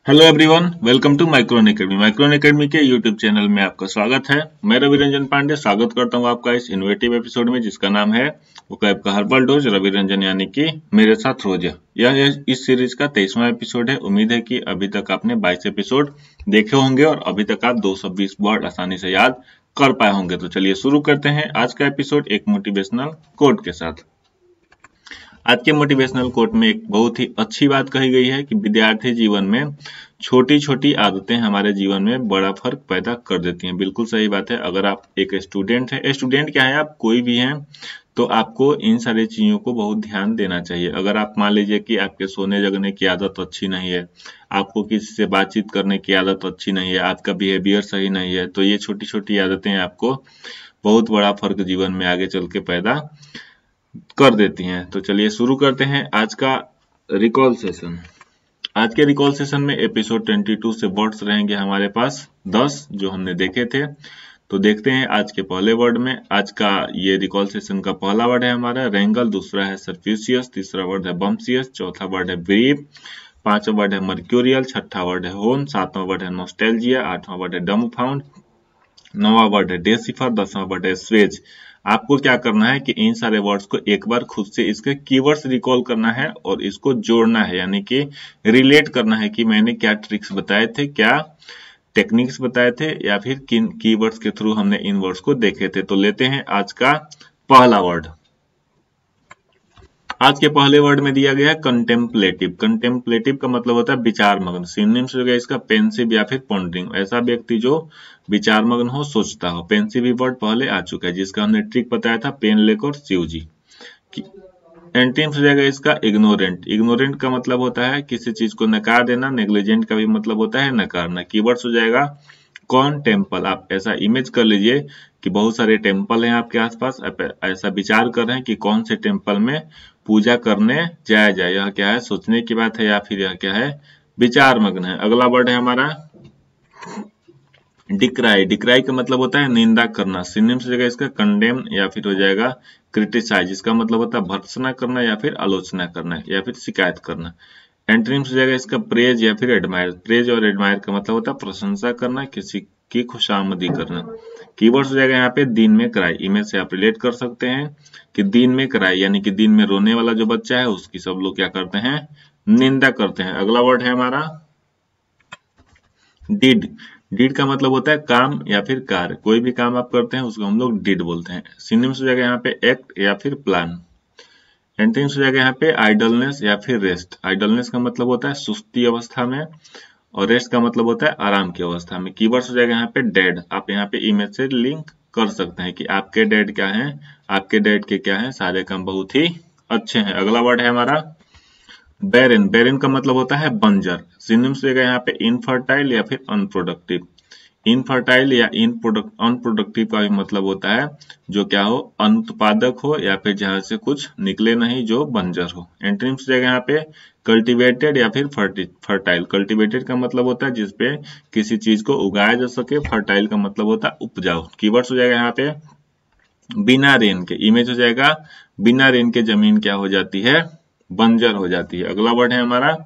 Hello everyone, welcome to micron academy. Micron academy के YouTube channel में आपका स्वागत है। मैं रवि रंजन पांडे स्वागत करता हूं आपका इस इनोवेटिव एपिसोड में, जिसका नाम है वोकैब का हर्बल डोज रवि रंजन, यानी कि मेरे साथ रोज। यह इस सीरीज का 23वां एपिसोड है। उम्मीद है कि अभी तक आपने 22 एपिसोड देखे होंगे और अभी तक आप 220 वर्ड आसानी से याद कर पाए होंगे। तो चलिए शुरू करते हैं आज का एपिसोड एक मोटिवेशनल कोट के साथ। आज के मोटिवेशनल कोट में एक बहुत ही अच्छी बात कही गई है कि विद्यार्थी जीवन में छोटी छोटी आदतें हमारे जीवन में बड़ा फर्क पैदा कर देती हैं। बिल्कुल सही बात है। अगर आप एक स्टूडेंट हैं, स्टूडेंट क्या है, आप कोई भी हैं, तो आपको इन सारी चीजों को बहुत ध्यान देना चाहिए। अगर आप मान लीजिए कि आपके सोने जगने की आदत अच्छी नहीं है, आपको किसी से बातचीत करने की आदत अच्छी नहीं है, आपका बिहेवियर सही नहीं है, तो ये छोटी छोटी आदतें आपको बहुत बड़ा फर्क जीवन में आगे चल के पैदा कर देती हैं। तो चलिए शुरू करते हैं आज का रिकॉल सेशन। आज के रिकॉल सेशन में एपिसोड 22 से वर्ड्स रहेंगे हमारे पास 10 जो हमने देखे थे। तो देखते हैं आज के पहले वर्ड में। आज का ये रिकॉल सेशन का पहला वर्ड है हमारा रेंगल, दूसरा है सरफ्यूसियस, तीसरा वर्ड है बम्सियस, चौथा वर्ड है ब्रीफ, पांचवा वर्ड है मर्क्यूरियल, छठा वर्ड है होन, सातवां वर्ड है नॉस्टैल्जिया, आठवां वर्ड है डम्बफाउंड, नौवां वर्ड है डेसिफर, 10वां वर्ड है स्वेज। आपको क्या करना है कि इन सारे वर्ड्स को एक बार खुद से इसके कीवर्ड्स रिकॉल करना है और इसको जोड़ना है, यानी कि रिलेट करना है कि मैंने क्या ट्रिक्स बताए थे, क्या टेक्निक्स बताए थे, या फिर किन कीवर्ड्स के थ्रू हमने इन वर्ड्स को देखे थे। तो लेते हैं आज का पहला वर्ड। आज के पहले वर्ड में दिया गया है कंटेम्पलेटिव। कंटेम्पलेटिव का मतलब होता है विचार मग्न। सिनोनिम्स हो गया इसका पेंसिव या फिर पॉन्डरिंग। ऐसा व्यक्ति जो विचार मग्न हो, सोचता हो। पेंसिव वर्ड पहले आ चुका है, जिसका हमने ट्रिक बताया था पेन लेकर शिव जी। एंटीम्स हो जाएगा इसका इग्नोरेंट। इग्नोरेंट का मतलब होता है किसी चीज को नकार देना। नेग्लिजेंट का भी मतलब होता है नकारना। कीवर्ड्स हो जाएगा कौन टेम्पल। आप ऐसा इमेज कर लीजिए कि बहुत सारे टेम्पल हैं आपके आसपास, आप ऐसा विचार कर रहे हैं कि कौन से टेम्पल में पूजा करने जाया जाए। यह क्या है, सोचने की बात है या फिर यह क्या है, विचार मग्न है। अगला वर्ड है हमारा डिक्राई। डिक्राई का मतलब होता है निंदा करना। सिनोनिम्स हो जाएगा इसका कंडेम या फिर हो जाएगा क्रिटिसाइज। इसका मतलब होता है भर्त्सना करना या फिर आलोचना करना या फिर शिकायत करना। एंटोनिम्स हो जाएगा इसका प्रेज या फिर एडमायर। प्रेज और एडमायर का मतलब होता है प्रशंसा करना, किसी की खुशामदी करना। कीवर्ड्स हो जाएगा यहाँ पे दिन में क्राई। इमेज से आप रिलेट कर सकते हैं कि दिन में क्राई यानी कि दिन में रोने वाला जो बच्चा है उसकी सब लोग क्या करते हैं, निंदा करते हैं। अगला वर्ड है हमारा डिड। डिड का मतलब होता है काम या फिर कार्य। कोई भी काम आप करते हैं उसको हम लोग डिड बोलते हैं। सिनोनिम्स हो जाएगा यहाँ पे एक्ट या फिर प्लान। एंटोनिम्स हो जाएगा यहाँ पे आइडलनेस या फिर रेस्ट। आइडलनेस का मतलब होता है सुस्ती अवस्था में और रेस्ट का मतलब होता है आराम की अवस्था में। कीवर्ड्स हो जाएगा यहाँ पे डेड। आप यहाँ पे इमेज से लिंक कर सकते हैं कि आपके डेड क्या हैं, आपके डेड के क्या हैं, सारे काम बहुत ही अच्छे हैं। अगला वर्ड है हमारा बैरन। बैरन का मतलब होता है बंजर। सिनोनिम्स हो जाएगा यहाँ पे इनफर्टाइल या फिर अनप्रोडक्टिव। इनफर्टाइल या अनप्रोडक्टिव का भी मतलब होता है जो क्या हो, अनुत्पादक हो या फिर जहां से कुछ निकले नहीं, जो बंजर हो। एंटोनिम्स जगह यहाँ पे कल्टीवेटेड या फिर फर्टाइल। कल्टीवेटेड का मतलब होता है जिसपे किसी चीज को उगाया जा सके। फर्टाइल का मतलब होता है उपजाऊ। कीवर्ड्स हो जाएगा यहाँ पे बिना रेन के। इमेज हो जाएगा बिना रेन के जमीन क्या हो जाती है, बंजर हो जाती है। अगला वर्ड है हमारा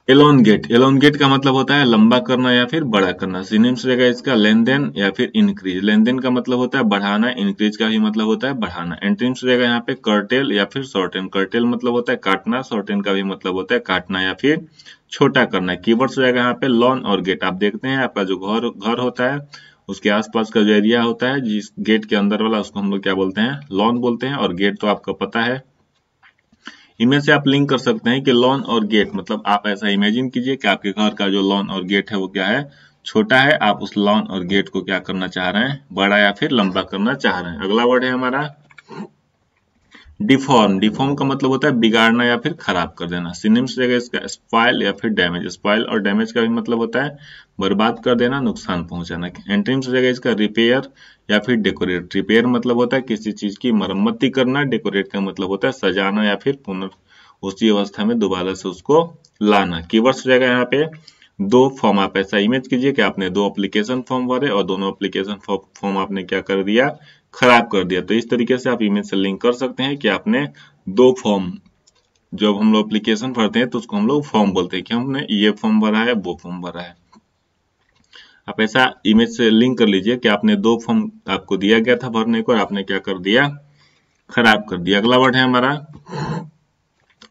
एलोनगेट। एलोनगेट का मतलब होता है लंबा करना या फिर बड़ा करना। सिनोनिम्स रहेगा इसका लेन देन या फिर इंक्रीज। लेन देन का मतलब होता है बढ़ाना, इंक्रीज का भी मतलब होता है बढ़ाना। एंटोनिम्स रहेगा यहाँ पे कर्टेल या फिर शॉर्टेन। कर्टेल मतलब होता है काटना, शॉर्टेन का भी मतलब होता है काटना या फिर छोटा करना। कीवर्ड्स रहेगा यहाँ पे लॉन और गेट। आप देखते हैं आपका जो घर होता है उसके आसपास का जो एरिया होता है, जिस गेट के अंदर वाला, उसको हम लोग क्या बोलते हैं, लॉन बोलते हैं। और गेट तो आपको पता है। इमेज से आप लिंक कर सकते हैं कि लॉन और गेट मतलब आप ऐसा इमेजिन कीजिए कि आपके घर का जो लॉन और गेट है वो क्या है, छोटा है। आप उस लॉन और गेट को क्या करना चाह रहे हैं, बड़ा या फिर लंबा करना चाह रहे हैं। अगला वर्ड है हमारा डिफॉर्म। डिफॉर्म का मतलब होता है बिगाड़ना या फिर खराब कर देना। सिनोनिम्स रहेगा इसका स्पॉइल या फिर डैमेज। स्पॉइल और डैमेज का भी मतलब होता है बर्बाद कर देना, नुकसान पहुंचाना। एंटोनिम्स रहेगा इसका रिपेयर या फिर डेकोरेट। रिपेयर मतलब होता है किसी चीज की मरम्मती करना। डेकोरेट का मतलब होता है सजाना या फिर उसी अवस्था में दोबारा से उसको लाना। कीवर्ड्स रहेगा यहाँ पे दो फॉर्म। आप ऐसा इमेज कीजिए कि आपने दो एप्लीकेशन फॉर्म भरे और दोनों एप्लीकेशन फॉर्म आपने क्या कर दिया, खराब कर दिया। तो इस तरीके से आप इमेज से लिंक कर सकते हैं कि आपने दो फॉर्म जब हम लोग एप्लीकेशन भरते हैं तो उसको हम लोग फॉर्म बोलते हैं कि हमने ये फॉर्म भरा है, वो फॉर्म भरा है। आप ऐसा इमेज से लिंक कर लीजिए कि आपने 2 फॉर्म आपको दिया गया था भरने को और आपने क्या कर दिया, खराब कर दिया। अगला वर्ड है हमारा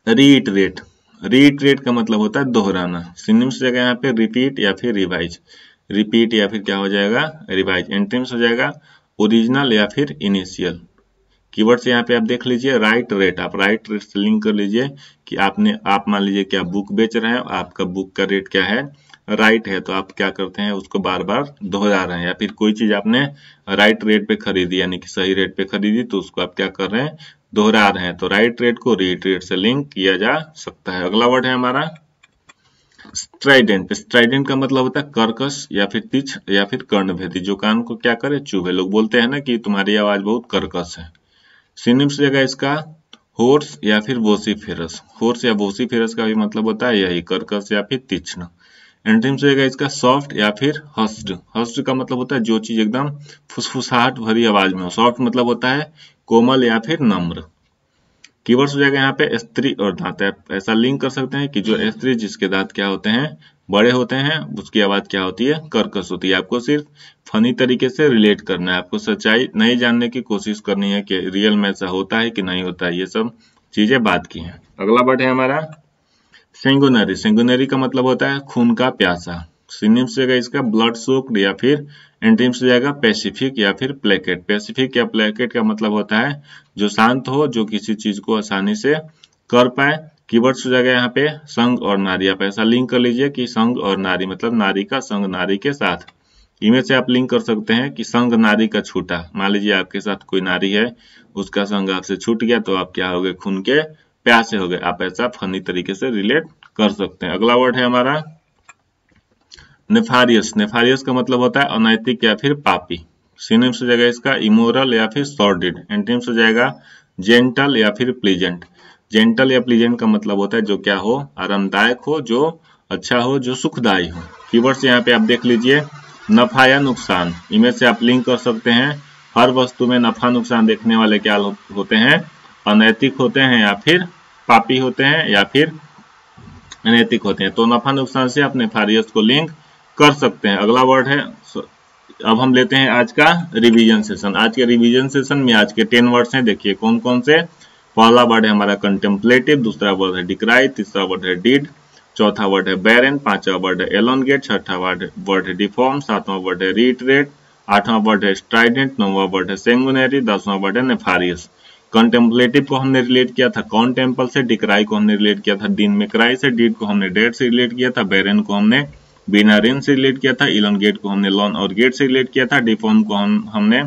रीइटरेट। रीइटरेट का मतलब होता है दोहराना। सिनोनिम्स जगह यहाँ पे रिपीट या फिर रिवाइज। रिपीट या फिर क्या हो जाएगा, रिवाइज। एंटोनिम्स हो जाएगा ओरिजिनल या फिर इनिशियल। कीवर्ड्स यहाँ पे आप देख लीजिए, राइट रेट। आप राइट रेट से लिंक कर लीजिए कि आप मान लीजिए कि आप बुक बेच रहे हैं, आपका बुक का रेट क्या है, राइट है, तो आप क्या करते हैं, उसको बार बार दोहरा रहे हैं। या फिर कोई चीज आपने राइट रेट पे खरीदी यानी कि सही रेट पे खरीदी, तो उसको आप क्या कर रहे हैं, दोहरा रहे हैं। तो राइट रेट को रीट रेट से लिंक किया जा सकता है। अगला वर्ड है हमारा स्ट्राइडेंट। स्ट्राइडेंट का मतलब होता है कर्कश या फिर तिछ या फिर कर्णभेदी, जो कान को क्या करे, चुभे। लोग बोलते हैं ना कि तुम्हारी आवाज बहुत कर्कश है। सिनोनिम्स जगह इसका होर्स या फिर वोसिफेरस। होर्स या वोसिफेरस का भी मतलब होता है यही, कर्कश या फिर तीक्ष्ण। एंटोनिम्स रहेगा इसका सॉफ्ट या फिर हस्ड। हस्ड का मतलब होता है जो चीज एकदम फुसफुसाहट भरी आवाज में हो। सॉफ्ट मतलब होता है कोमल या फिर नम्र। कीवर्ड्स हो जाएगा यहाँ पे स्त्री और दांत। आप ऐसा लिंक कर सकते हैं कि जो स्त्री जिसके दांत क्या होते हैं, बड़े होते हैं, उसकी आवाज क्या होती है, कर्कश होती है। आपको सिर्फ फनी तरीके से रिलेट करना है, आपको सच्चाई नहीं जानने की कोशिश करनी है कि रियल में ऐसा होता है कि नहीं होता है। ये सब चीजें बात की हैं। अगला वर्ड है हमारा सेंगुनरी। सेंगुनरी का मतलब होता है खून का प्यासा। सिनोनिम्स जाएगा इसका ब्लड सोक्ड या फिर एंटोनिम्स जाएगा पैसिफिक या फिर प्लेकेट। पैसिफिक या प्लेकेट का मतलब होता है जो शांत हो, जो किसी चीज को आसानी से कर पाए। कीवर्ड्स हो जाएगा यहाँ पे संग और नारी। आप ऐसा लिंक कर लीजिए कि संग और नारी मतलब नारी का संग नारी के साथ। इमेज से आप लिंक कर सकते हैं कि संग नारी का छूटा। मान लीजिए आपके साथ कोई नारी है, उसका संग आपसे छूट गया, तो आप क्या हो गए, खून के प्यासे हो गए। आप ऐसा फनी तरीके से रिलेट कर सकते हैं। अगला वर्ड है हमारा नेफारियस। नेफारियस का मतलब होता है अनैतिक या फिर पापी। सिनोनिम्स हो जाएगा इसका इमोरल या फिर सॉर्डिड। एंटोनिम्स हो जाएगा जेंटल या फिर प्लीजेंट। जेंटल या प्लीजेंट का मतलब होता है जो क्या हो, आरामदायक हो, जो अच्छा हो, जो सुखदायी हो। कीवर्ड्स यहाँ पे आप देख लीजिए, नफा या नुकसान। इमेज से आप लिंक कर सकते हैं, हर वस्तु में नफा नुकसान देखने वाले क्या होते हैं, अनैतिक होते हैं या फिर पापी होते हैं या फिर अनैतिक होते हैं। तो नफा नुकसान से आप नेफारियस को लिंक कर सकते हैं। अगला वर्ड है, अब हम लेते हैं आज का रिवीजन सेशन। आज के रिवीजन सेशन में आज के 10 वर्ड्स हैं, देखिए कौन कौन से। पहला वर्ड है हमारा कंटेम्पलेटिव, दूसरा वर्ड है डिक्राई, तीसरा वर्ड है डिड, चौथा वर्ड है बैरन, पांचवा वर्ड है एलोंगेट, छठा वर्ड है डिफॉर्म, सातवां वर्ड है रीइटरेट, आठवां वर्ड है स्ट्राइडेंट, नौवां वर्ड है सेंगुनरी, 10वां वर्ड है नेफारियस। कंटेम्पलेटिव को हमने रिलेट किया था कौन टेम्पल से, डिक्राई को हमने रिलेट किया था दिन में क्राई से, डीड को हमने डेड से रिलेट किया था, बैरन को हमने बिना रेन से रिलेट किया था, इलोंगेट को हमने लॉन और गेट से रिलेट किया था, डिफॉर्म को हमने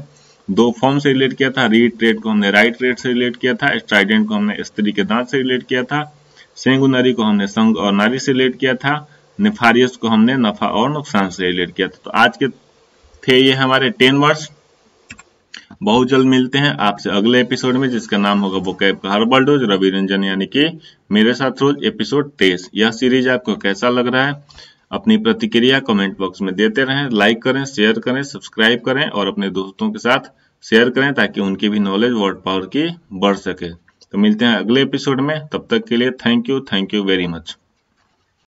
2 फॉर्म से रिलेट किया था, रीइटरेट को हमने राइट रेट से रिलेट किया था, स्ट्राइडेंट को हमने स्त्री के दांत से रिलेट किया था, सेंगुनरी को हमने संग और नारी से रिलेट किया था, नेफारियस को हमने नफा और नुकसान से रिलेट किया था। तो आज के थे ये हमारे 10 वर्ड्स। बहुत जल्द मिलते हैं आपसे अगले एपिसोड में, जिसका नाम होगा वोकैब का हर्बल डोज, रवि रंजन यानी कि मेरे साथ रोज, एपिसोड 23। यह सीरीज आपको कैसा लग रहा है, अपनी प्रतिक्रिया कमेंट बॉक्स में देते रहें। लाइक करें, शेयर करें, सब्सक्राइब करें और अपने दोस्तों के साथ शेयर करें ताकि उनकी भी नॉलेज वर्ड पावर की बढ़ सके। तो मिलते हैं अगले एपिसोड में, तब तक के लिए थैंक यू वेरी मच।